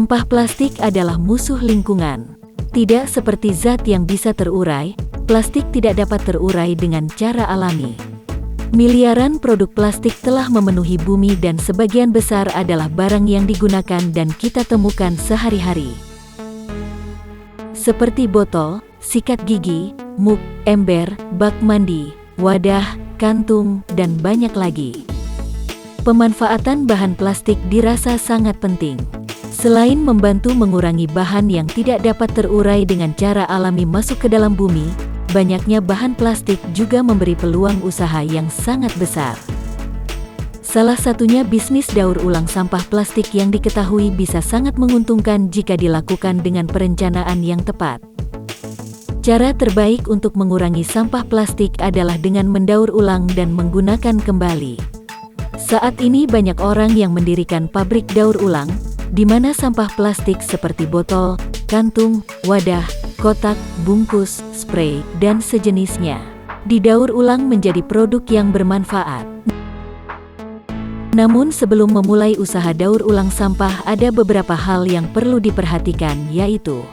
Sampah plastik adalah musuh lingkungan. Tidak seperti zat yang bisa terurai, plastik tidak dapat terurai dengan cara alami. Miliaran produk plastik telah memenuhi bumi dan sebagian besar adalah barang yang digunakan dan kita temukan sehari-hari. Seperti botol, sikat gigi, muk, ember, bak mandi, wadah, kantung, dan banyak lagi. Pemanfaatan bahan plastik dirasa sangat penting. Selain membantu mengurangi bahan yang tidak dapat terurai dengan cara alami masuk ke dalam bumi, banyaknya bahan plastik juga memberi peluang usaha yang sangat besar. Salah satunya bisnis daur ulang sampah plastik yang diketahui bisa sangat menguntungkan jika dilakukan dengan perencanaan yang tepat. Cara terbaik untuk mengurangi sampah plastik adalah dengan mendaur ulang dan menggunakan kembali. Saat ini banyak orang yang mendirikan pabrik daur ulang, di mana sampah plastik seperti botol, kantung, wadah, kotak, bungkus, spray, dan sejenisnya didaur ulang menjadi produk yang bermanfaat. Namun sebelum memulai usaha daur ulang sampah ada beberapa hal yang perlu diperhatikan, yaitu: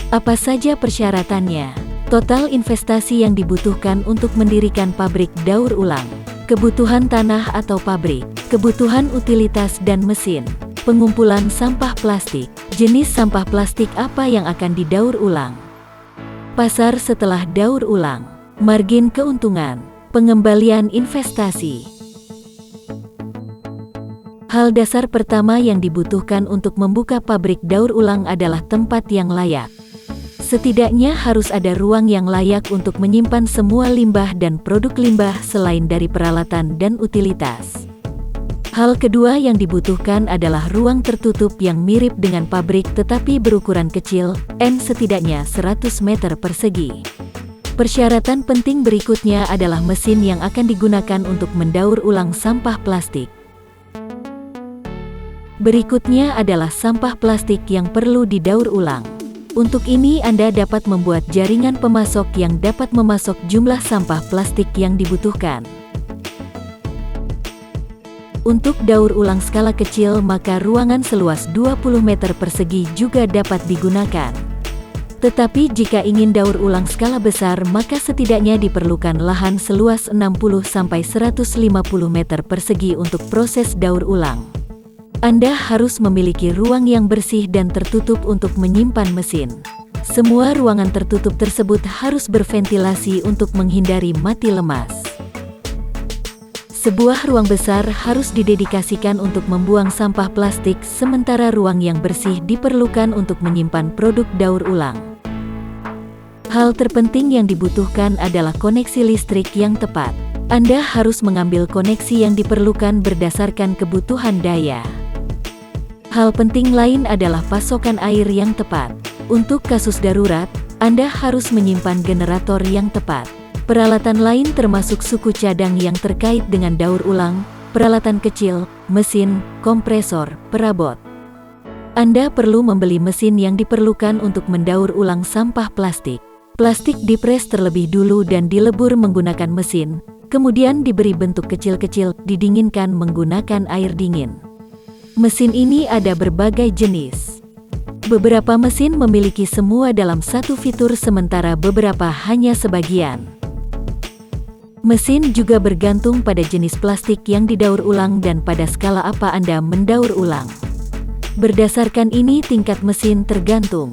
apa saja persyaratannya? Total investasi yang dibutuhkan untuk mendirikan pabrik daur ulang, kebutuhan tanah atau pabrik, kebutuhan utilitas dan mesin, pengumpulan sampah plastik, jenis sampah plastik apa yang akan didaur ulang, pasar setelah daur ulang, margin keuntungan, pengembalian investasi. Hal dasar pertama yang dibutuhkan untuk membuka pabrik daur ulang adalah tempat yang layak. Setidaknya harus ada ruang yang layak untuk menyimpan semua limbah dan produk limbah selain dari peralatan dan utilitas. Hal kedua yang dibutuhkan adalah ruang tertutup yang mirip dengan pabrik tetapi berukuran kecil, setidaknya 100 meter persegi. Persyaratan penting berikutnya adalah mesin yang akan digunakan untuk mendaur ulang sampah plastik. Berikutnya adalah sampah plastik yang perlu didaur ulang. Untuk ini Anda dapat membuat jaringan pemasok yang dapat memasok jumlah sampah plastik yang dibutuhkan. Untuk daur ulang skala kecil maka ruangan seluas 20 meter persegi juga dapat digunakan. Tetapi jika ingin daur ulang skala besar maka setidaknya diperlukan lahan seluas 60-150 meter persegi untuk proses daur ulang. Anda harus memiliki ruang yang bersih dan tertutup untuk menyimpan mesin. Semua ruangan tertutup tersebut harus berventilasi untuk menghindari mati lemas. Sebuah ruang besar harus didedikasikan untuk membuang sampah plastik, sementara ruang yang bersih diperlukan untuk menyimpan produk daur ulang. Hal terpenting yang dibutuhkan adalah koneksi listrik yang tepat. Anda harus mengambil koneksi yang diperlukan berdasarkan kebutuhan daya. Hal penting lain adalah pasokan air yang tepat. Untuk kasus darurat, Anda harus menyimpan generator yang tepat. Peralatan lain termasuk suku cadang yang terkait dengan daur ulang, peralatan kecil, mesin, kompresor, perabot. Anda perlu membeli mesin yang diperlukan untuk mendaur ulang sampah plastik. Plastik dipres terlebih dulu dan dilebur menggunakan mesin, kemudian diberi bentuk kecil-kecil, didinginkan menggunakan air dingin. Mesin ini ada berbagai jenis. Beberapa mesin memiliki semua dalam satu fitur sementara beberapa hanya sebagian. Mesin juga bergantung pada jenis plastik yang didaur ulang dan pada skala apa Anda mendaur ulang. Berdasarkan ini tingkat mesin tergantung.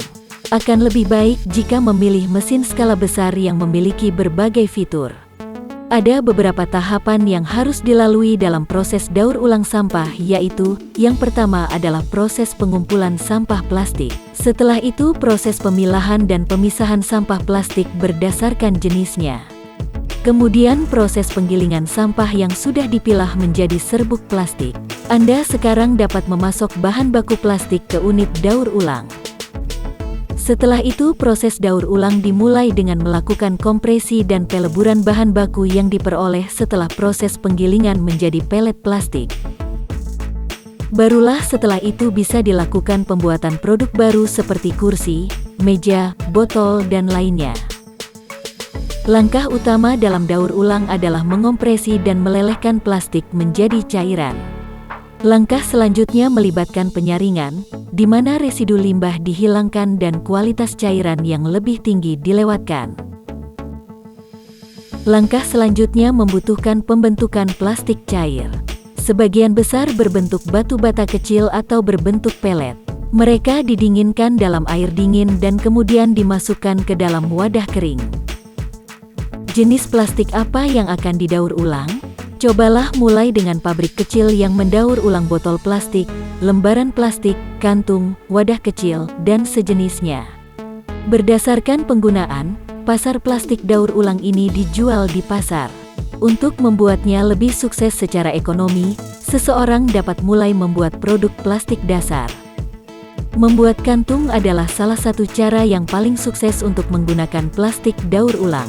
Akan lebih baik jika memilih mesin skala besar yang memiliki berbagai fitur. Ada beberapa tahapan yang harus dilalui dalam proses daur ulang sampah, yaitu, yang pertama adalah proses pengumpulan sampah plastik. Setelah itu proses pemilahan dan pemisahan sampah plastik berdasarkan jenisnya. Kemudian proses penggilingan sampah yang sudah dipilah menjadi serbuk plastik. Anda sekarang dapat memasok bahan baku plastik ke unit daur ulang. Setelah itu proses daur ulang dimulai dengan melakukan kompresi dan peleburan bahan baku yang diperoleh setelah proses penggilingan menjadi pelet plastik. Barulah setelah itu bisa dilakukan pembuatan produk baru seperti kursi, meja, botol, dan lainnya. Langkah utama dalam daur ulang adalah mengompresi dan melelehkan plastik menjadi cairan. Langkah selanjutnya melibatkan penyaringan, di mana residu limbah dihilangkan dan kualitas cairan yang lebih tinggi dilewatkan. Langkah selanjutnya membutuhkan pembentukan plastik cair. Sebagian besar berbentuk batu bata kecil atau berbentuk pelet. Mereka didinginkan dalam air dingin dan kemudian dimasukkan ke dalam wadah kering. Jenis plastik apa yang akan didaur ulang? Cobalah mulai dengan pabrik kecil yang mendaur ulang botol plastik, lembaran plastik, kantung, wadah kecil, dan sejenisnya. Berdasarkan penggunaan, pasar plastik daur ulang ini dijual di pasar. Untuk membuatnya lebih sukses secara ekonomi, seseorang dapat mulai membuat produk plastik dasar. Membuat kantung adalah salah satu cara yang paling sukses untuk menggunakan plastik daur ulang.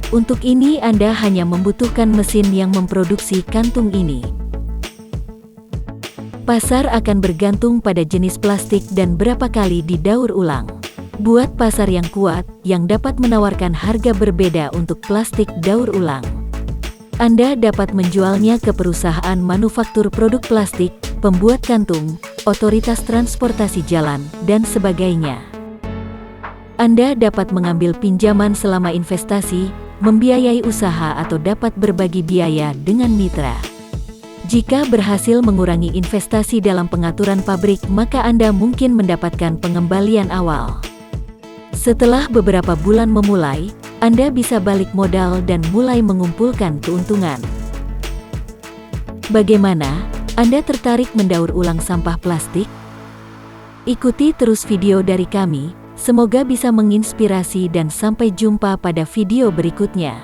Untuk ini Anda hanya membutuhkan mesin yang memproduksi kantung ini. Pasar akan bergantung pada jenis plastik dan berapa kali didaur ulang. Buat pasar yang kuat, yang dapat menawarkan harga berbeda untuk plastik daur ulang. Anda dapat menjualnya ke perusahaan manufaktur produk plastik, pembuat kantung, otoritas transportasi jalan, dan sebagainya. Anda dapat mengambil pinjaman selama investasi, membiayai usaha atau dapat berbagi biaya dengan mitra. Jika berhasil mengurangi investasi dalam pengaturan pabrik, maka Anda mungkin mendapatkan pengembalian awal. Setelah beberapa bulan memulai, Anda bisa balik modal dan mulai mengumpulkan keuntungan. Bagaimana? Anda tertarik mendaur ulang sampah plastik? Ikuti terus video dari kami. Semoga bisa menginspirasi dan sampai jumpa pada video berikutnya.